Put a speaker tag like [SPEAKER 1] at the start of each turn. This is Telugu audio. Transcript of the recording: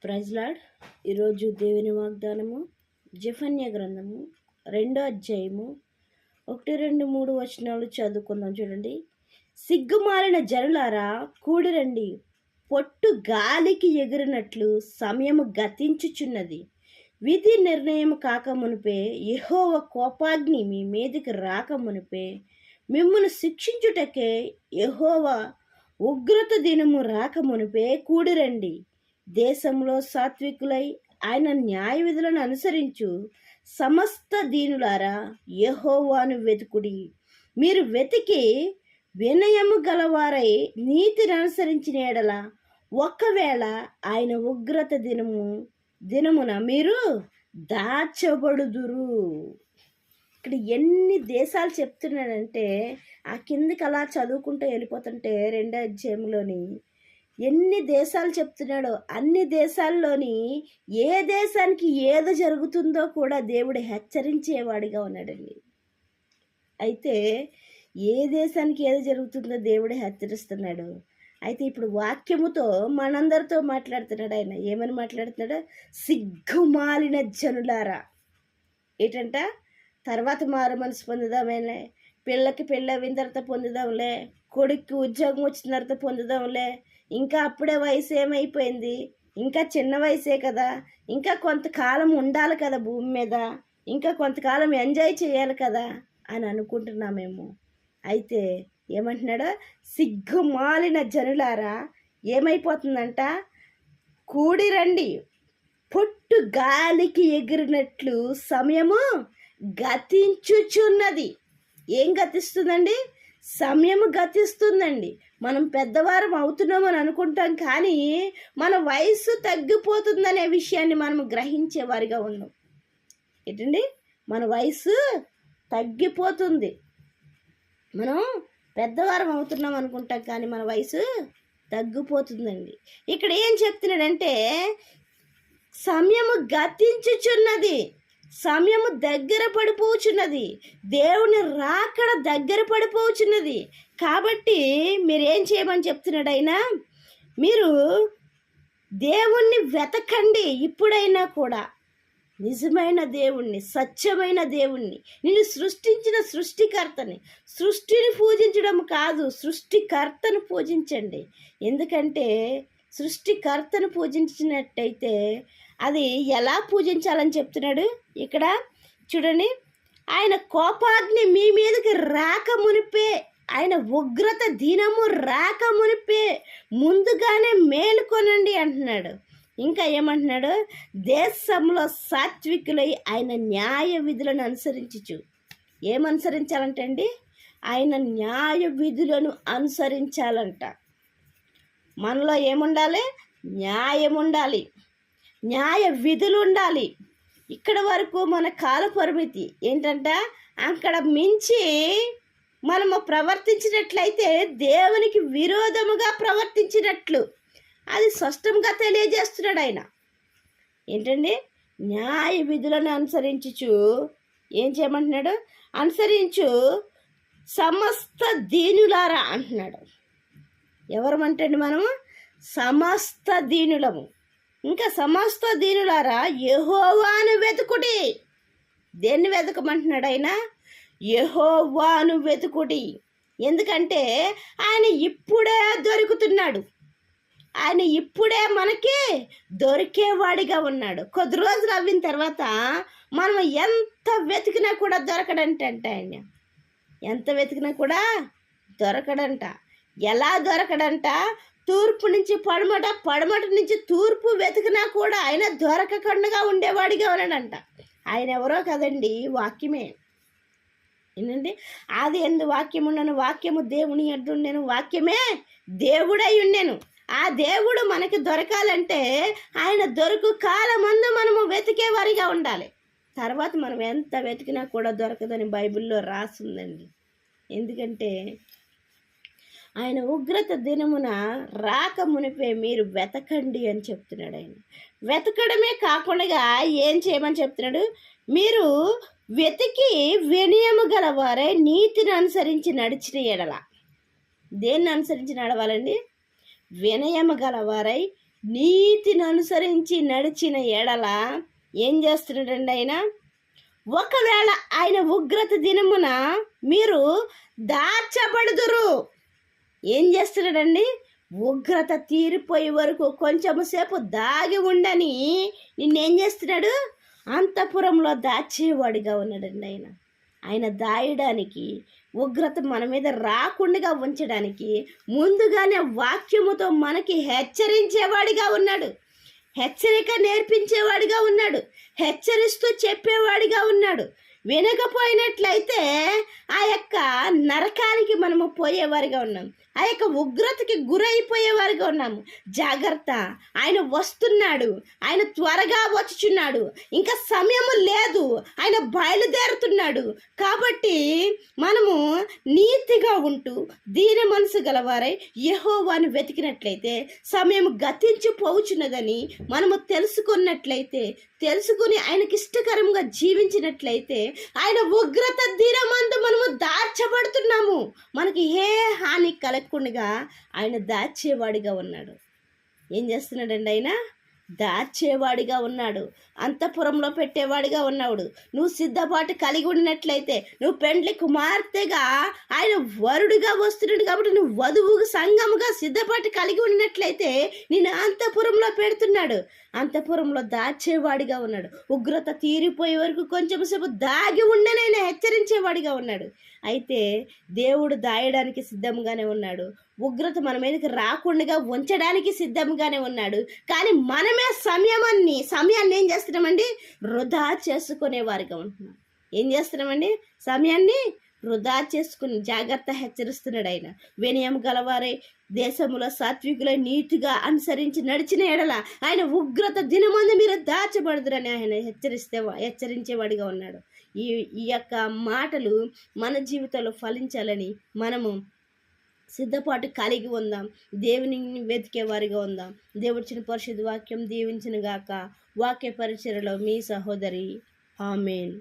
[SPEAKER 1] Praise lord. ఈరోజు దేవుని వాగ్దానము జెఫన్యా గ్రంథము 2వ అధ్యాయము 1, 2, 3 వచనాలు చదువుకుందాం. చూడండి. సిగ్గుమాలిన జనులారా కూడిరండి, పొట్టు గాలికి ఎగిరినట్లు సమయము గతించుచున్నది. విధి నిర్ణయం కాకమునిపే, యెహోవా కోపాగ్ని మీ మీదికి రాకమునిపే, మిమ్మును శిక్షించుటకే యెహోవా ఉగ్రత దినము రాకమునిపే కూడిరండి. దేశంలో సాత్వికులై ఆయన న్యాయ విధులను అనుసరించు సమస్త దీనులారా యెహోవాను వెతుకుడి. మీరు వెతికి వినయము గలవారై నీతిని అనుసరించిన ఎడల ఒకవేళ ఆయన ఉగ్రత దినమున మీరు దాచబడుదురు. ఇక్కడ ఎన్ని దేశాలు చెప్తున్నాడంటే ఆ కిందకి అలా చదువుకుంటూ వెళ్ళిపోతుంటే 2వ అధ్యాయంలోని ఎన్ని దేశాలు చెప్తున్నాడో అన్ని దేశాల్లోని ఏ దేశానికి ఏదో జరుగుతుందో కూడా దేవుడు హెచ్చరించేవాడిగా ఉన్నాడండి. అయితే ఏ దేశానికి ఏదో జరుగుతుందో దేవుడు హెచ్చరిస్తున్నాడు. అయితే ఇప్పుడు వాక్యముతో మనందరితో మాట్లాడుతున్నాడు. ఆయన ఏమని మాట్లాడుతున్నాడు? సిగ్గుమాలిన జనులారా. ఏంటంట? తర్వాత మారు మనసు పొందుదామేలే, పిల్లకి పెళ్ళి అయిన తర్వాత పొందుదాంలే, కొడుక్కి ఉద్యోగం వచ్చిన తర్వాత పొందుదాంలే, ఇంకా అప్పుడే వయసు ఏమైపోయింది, ఇంకా చిన్న వయసే కదా, ఇంకా కొంతకాలం ఉండాలి కదా భూమి మీద, ఇంకా కొంతకాలం ఎంజాయ్ చేయాలి కదా అని అనుకుంటున్నామేమో. అయితే ఏమంటున్నాడో, సిగ్గుమాలిన జనులారా ఏమైపోతుందంట? కూడిరండి, పొట్టు గాలికి ఎగిరినట్లు సమయము గతించుచున్నది. ఏం గతిస్తుందండి? సమయము గతిస్తుందండి. మనం పెద్దవారం అవుతున్నామని అనుకుంటాం, కానీ మన వయసు తగ్గిపోతుందనే విషయాన్ని మనం గ్రహించేవారిగా ఉన్నాం. ఏంటండి? మన వయసు తగ్గిపోతుంది. మనం పెద్దవారం అవుతున్నాం అనుకుంటాం, కానీ మన వయసు తగ్గిపోతుందండి. ఇక్కడ ఏం చెప్తున్నాడంటే, సమయము గతించుచున్నది, సమయము దగ్గర పడిపోచున్నది, దేవుని రాకడ దగ్గర పడిపోచున్నది. కాబట్టి మీరేం చేయమని చెప్తున్నాడు ఆయన? మీరు దేవుణ్ణి వెతకండి. ఇప్పుడైనా కూడా నిజమైన దేవుణ్ణి, సత్యమైన దేవుణ్ణి, నిన్ను సృష్టించిన సృష్టికర్తని, సృష్టిని పూజించడం కాదు, సృష్టికర్తను పూజించండి. ఎందుకంటే సృష్టికర్తను పూజించినట్టయితే అది ఎలా పూజించాలని చెప్తున్నాడు ఇక్కడ చూడండి. ఆయన కోపాగ్ని మీ మీదకి రాకమునిపే, ఆయన ఉగ్రత దినము రాకమునిపే ముందుగానే మేలుకొనండి అంటున్నాడు. ఇంకా ఏమంటున్నాడు? దేశంలో సాత్వికులై ఆయన న్యాయ విధులను అనుసరించు. ఏమనుసరించాలంట అండి? ఆయన న్యాయ విధులను అనుసరించాలంట. మనలో ఏముండాలి? న్యాయం ఉండాలి, న్యాయ విధులు ఉండాలి. ఇక్కడ వరకు మన కాల పరిమితి ఏంటంట? అక్కడ మించి మనము ప్రవర్తించినట్లయితే దేవునికి విరోధముగా ప్రవర్తించినట్లు అది స్పష్టంగా తెలియజేస్తున్నాడు ఆయన. ఏంటండి? న్యాయ విధులను అనుసరించు. ఏం చేయమంటున్నాడు? అనుసరించు సమస్త దీనులారా అంటున్నాడు. ఎవరమంటండి? మనము సమస్త దీనులము. ఇంకా సమస్త దీనులారా యెహోవాను వెతుకుడి. దేన్ని వెతకమంటున్నాడు ఆయన? యెహోవాను వెతుకుడి. ఎందుకంటే ఆయన ఇప్పుడే దొరుకుతున్నాడు, ఆయన ఇప్పుడే మనకి దొరికేవాడిగా ఉన్నాడు. కొద్ది రోజులు అవ్విన తర్వాత మనం ఎంత వెతికినా కూడా దొరకడంట. ఆయన ఎంత వెతికినా కూడా దొరకడంట. ఎలా దొరకడంట? తూర్పు నుంచి పడమట, పడమట నుంచి తూర్పు వెతికినా కూడా ఆయన దొరకకుండా ఉండేవాడిగా ఉన్నాడంట. ఆయన ఎవరో కదండి, వాక్యమే. ఏంటండి? ఆది యందు వాక్యము ఉండెను, వాక్యము దేవుని యొద్ద ఉండెను, వాక్యమే దేవుడై ఉండెను. ఆ దేవుడు మనకి దొరకాలంటే ఆయన దొరుకు కాలమందు మనము వెతికేవారిగా ఉండాలి. తర్వాత మనం ఎంత వెతికినా కూడా దొరకదని బైబిల్లో రాసిందండి. ఎందుకంటే ఆయన ఉగ్రత దినమున రాక మునిపే మీరు వెతకండి అని చెప్తున్నాడు. ఆయన వెతకడమే కాకుండా ఏం చేయమని చెప్తున్నాడు? మీరు వెతికి వినయము గలవారే నీతిని అనుసరించి నడిచిన ఎడల. దేన్ని అనుసరించి నడవాలండి? వినయము గలవారై నీతిని అనుసరించి నడిచిన ఎడల ఏం చేస్తున్నాడండి ఆయన? ఒకవేళ ఆయన ఉగ్రత దినమున మీరు దాచబడుదురు. ఏం చేస్తున్నాడండి? ఉగ్రత తీరిపోయే వరకు కొంచెం సేపు దాగి ఉండని నిన్నేం చేస్తున్నాడు? అంతఃపురంలో దాచేవాడిగా ఉన్నాడండి ఆయన. ఆయన దాయడానికి, ఉగ్రత మన మీద రాకుండా ఉంచడానికి ముందుగానే వాక్యముతో మనకి హెచ్చరించేవాడిగా ఉన్నాడు. హెచ్చరిక నేర్పించేవాడిగా ఉన్నాడు. హెచ్చరిస్తూ చెప్పేవాడిగా ఉన్నాడు. వినకపోయినట్లయితే ఆ యొక్క నరకానికి మనము పోయేవారిగా ఉన్నాం. ఆ యొక్క ఉగ్రతకి గురైపోయేవారిగా ఉన్నాము. జాగ్రత్త, ఆయన వస్తున్నాడు. ఆయన త్వరగా వచ్చుచున్నాడు. ఇంకా సమయము లేదు. ఆయన బయలుదేరుతున్నాడు. కాబట్టి మనము నీతిగా ఉంటూ దీన మనసు గలవారై యెహోవాను వెతికినట్లయితే సమయం గతించిపోవచ్చున్నదని మనము తెలుసుకుని ఆయనకి ఇష్టకరంగా జీవించినట్లయితే ఆయన ఉగ్రత దినమందు మనము దాచబడుతున్నాము. మనకి ఏ హాని కలగకుండా ఆయన దాచేవాడిగా ఉన్నాడు. ఏం చేస్తున్నాడండి? ఆయన దాచేవాడిగా ఉన్నాడు. అంతఃపురంలో పెట్టేవాడిగా ఉన్నాడు. నువ్వు సిద్ధపాటు కలిగి ఉన్నట్లయితే, నువ్వు పెండ్లి కుమార్తెగా ఆయన వరుడుగా వస్తున్నాడు కాబట్టి నువ్వు వధువు సంఘముగా సిద్ధపాటు కలిగి ఉన్నట్లయితే నిన్ను అంతఃపురంలో పెడుతున్నాడు. అంతఃపురంలో దాచేవాడిగా ఉన్నాడు. ఉగ్రత తీరిపోయే వరకు కొంచెం సేపు దాగి ఉండనైనా హెచ్చరించేవాడిగా ఉన్నాడు. అయితే దేవుడు దాయడానికి సిద్ధంగానే ఉన్నాడు. ఉగ్రత మన మీదకి రాకుండా ఉంచడానికి సిద్ధంగానే ఉన్నాడు. కానీ మనమే సమయాన్ని ఏం చేస్తున్నామండి? వృధా చేసుకునేవారిగా ఉంటున్నాం. ఏం చేస్తున్నామండి? సమయాన్ని వృధా చేసుకుని జాగ్రత్త హెచ్చరిస్తున్నాడు ఆయన. వినయం గలవారే దేశంలో సాత్వికులై నీతిగా అనుసరించి నడిచిన ఎడల ఆయన ఉగ్రత దినమందు మీరు దాచబడదురని ఆయన హెచ్చరించేవాడిగా ఉన్నాడు. ఈ యొక్క మాటలు మన జీవితంలో ఫలించాలని మనము సిద్ధపాటు కలిగి ఉందాం. దేవుని వెతికే వారిగా ఉందాం. దేవుడిచ్చిన పరిశుద్ధ వాక్యం దీవించిన గాక. వాక్య పరిచర్యలో మీ సహోదరి. ఆమేన్.